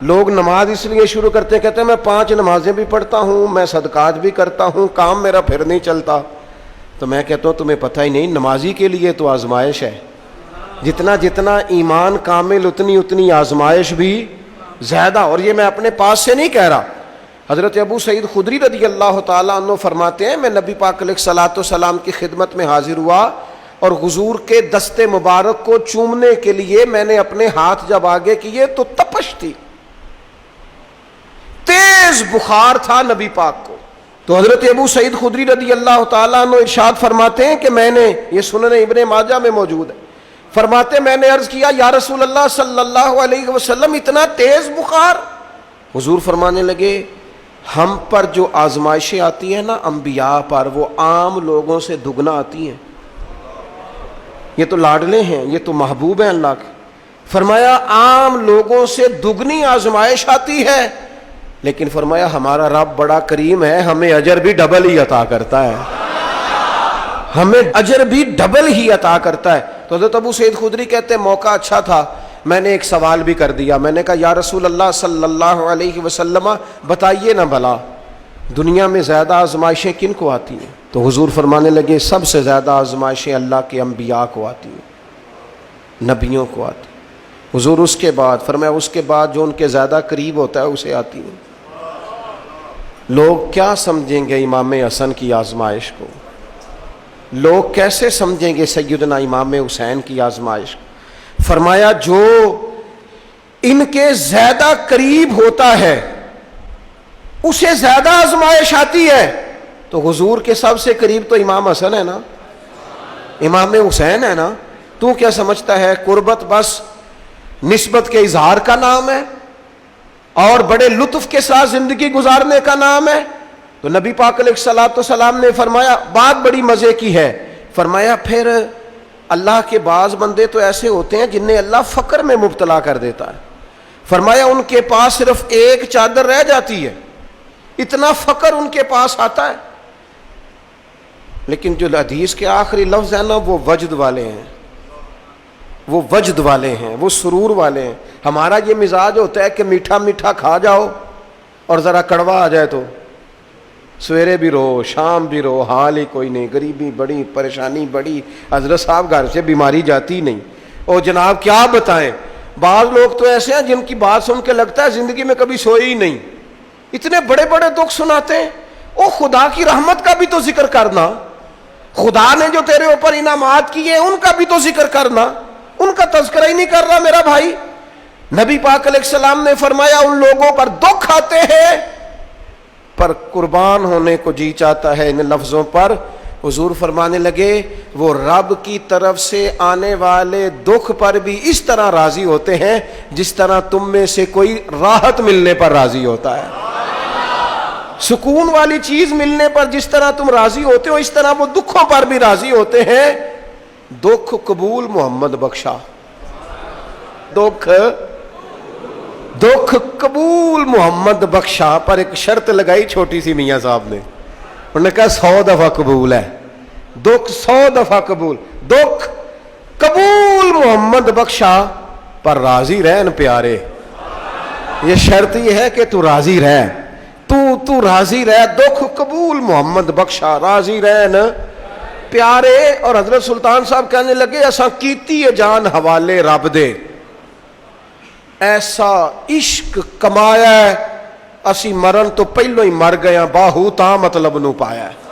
لوگ نماز اس لیے شروع کرتے ہیں، کہتے ہیں میں 5 نمازیں بھی پڑھتا ہوں، میں صدقات بھی کرتا ہوں، کام میرا پھر نہیں چلتا۔ تو میں کہتا ہوں تمہیں پتہ ہی نہیں، نمازی کے لیے تو آزمائش ہے، جتنا جتنا ایمان کامل اتنی اتنی آزمائش بھی زیادہ۔ اور یہ میں اپنے پاس سے نہیں کہہ رہا، حضرت ابو سعید خدری رضی اللہ تعالیٰ عنہ فرماتے ہیں میں نبی پاک علیہ الصلوۃ والسلام کی خدمت میں حاضر ہوا اور حضور کے دست مبارک کو چومنے کے لیے میں نے اپنے ہاتھ جب آگے کیے تو تپش تھی، تیز بخار تھا نبی پاک کو۔ تو حضرت ابو سعید خدری رضی اللہ تعالیٰ عنہ ارشاد فرماتے ہیں کہ میں نے، یہ سنن ابن ماجہ میں موجود ہے، فرماتے میں نے عرض کیا یا رسول اللہ صلی اللہ علیہ وسلم اتنا تیز بخار؟ حضور فرمانے لگے ہم پر جو آزمائشیں آتی ہیں نا انبیاء پر، وہ عام لوگوں سے دگنا آتی ہیں۔ یہ تو لاڈلے ہیں، یہ تو محبوب ہیں اللہ کے۔ فرمایا عام لوگوں سے دگنی آزمائش آتی ہے، لیکن فرمایا ہمارا رب بڑا کریم ہے، ہمیں اجر بھی ڈبل ہی عطا کرتا ہے، ہمیں اجر بھی ڈبل ہی عطا کرتا ہے۔ تو حضرت ابو سعید خدری کہتے ہیں موقع اچھا تھا، میں نے ایک سوال بھی کر دیا، میں نے کہا یا رسول اللہ صلی اللہ علیہ وسلم بتائیے نا بھلا دنیا میں زیادہ آزمائشیں کن کو آتی ہیں؟ تو حضور فرمانے لگے سب سے زیادہ آزمائشیں اللہ کے انبیاء کو آتی ہیں، نبیوں کو آتی ہیں۔ حضور اس کے بعد فرمایا اس کے بعد جو ان کے زیادہ قریب ہوتا ہے اسے آتی ہیں۔ لوگ کیا سمجھیں گے امام حسن کی آزمائش کو؟ لوگ کیسے سمجھیں گے سیدنا امام حسین کی آزمائش کو؟ فرمایا جو ان کے زیادہ قریب ہوتا ہے اسے زیادہ آزمائش آتی ہے۔ تو حضور کے سب سے قریب تو امام حسن ہے نا، امام حسین ہے نا، تو کیا سمجھتا ہے قربت بس نسبت کے اظہار کا نام ہے اور بڑے لطف کے ساتھ زندگی گزارنے کا نام ہے؟ تو نبی پاک علیہ الصلوۃ والسلام نے فرمایا بات بڑی مزے کی ہے، فرمایا پھر اللہ کے بعض بندے تو ایسے ہوتے ہیں جنہیں اللہ فقر میں مبتلا کر دیتا ہے، فرمایا ان کے پاس صرف ایک چادر رہ جاتی ہے، اتنا فقر ان کے پاس آتا ہے، لیکن جو حدیث کے آخری لفظ ہے نا وہ وجد والے ہیں، وہ وجد والے ہیں، وہ سرور والے ہیں۔ ہمارا یہ مزاج ہوتا ہے کہ میٹھا میٹھا کھا جاؤ اور ذرا کڑوا آ جائے تو سویرے بھی رو شام بھی رو، حال ہی کوئی نہیں، غریبی بڑی، پریشانی بڑی، حضرت صاحب گھر سے بیماری جاتی نہیں، اور جناب کیا بتائیں بعض لوگ تو ایسے ہیں جن کی بات سن کے لگتا ہے زندگی میں کبھی سوئے ہی نہیں، اتنے بڑے بڑے دکھ سناتے ہیں۔ او خدا کی رحمت کا بھی تو ذکر کرنا، خدا نے جو تیرے اوپر انعامات کیے ان کا بھی تو ذکر کرنا، ان کا تذکرہ ہی نہیں کر رہا میرا بھائی۔ نبی پاک علیہ السلام نے فرمایا ان لوگوں پر دکھ آتے ہیں پر قربان ہونے کو جی چاہتا ہے ان لفظوں پر۔ حضور فرمانے لگے وہ رب کی طرف سے آنے والے دکھ پر بھی اس طرح راضی ہوتے ہیں جس طرح تم میں سے کوئی راحت ملنے پر راضی ہوتا ہے، سکون والی چیز ملنے پر جس طرح تم راضی ہوتے ہو اس طرح وہ دکھوں پر بھی راضی ہوتے ہیں۔ دکھ قبول محمد بخشا، دکھ قبول محمد بخشا، پر ایک شرط لگائی چھوٹی سی میاں صاحب نے، انہوں نے کہا 100 دفعہ قبول ہے، دکھ 100 دفعہ قبول، دکھ قبول محمد بخشا پر راضی رہن پیارے۔ یہ شرط یہ ہے کہ تو راضی رہ، تو راضی رہ، دکھ قبول محمد بخشا، راضی رہن پیارے۔ اور حضرت سلطان صاحب کہنے لگے اساں کیتی ہے جان حوالے رب دے، ایسا عشق کمایا ہے اسی مرن تو پہلو ہی مر گیا، باہو تا مطلب نو پایا ہے۔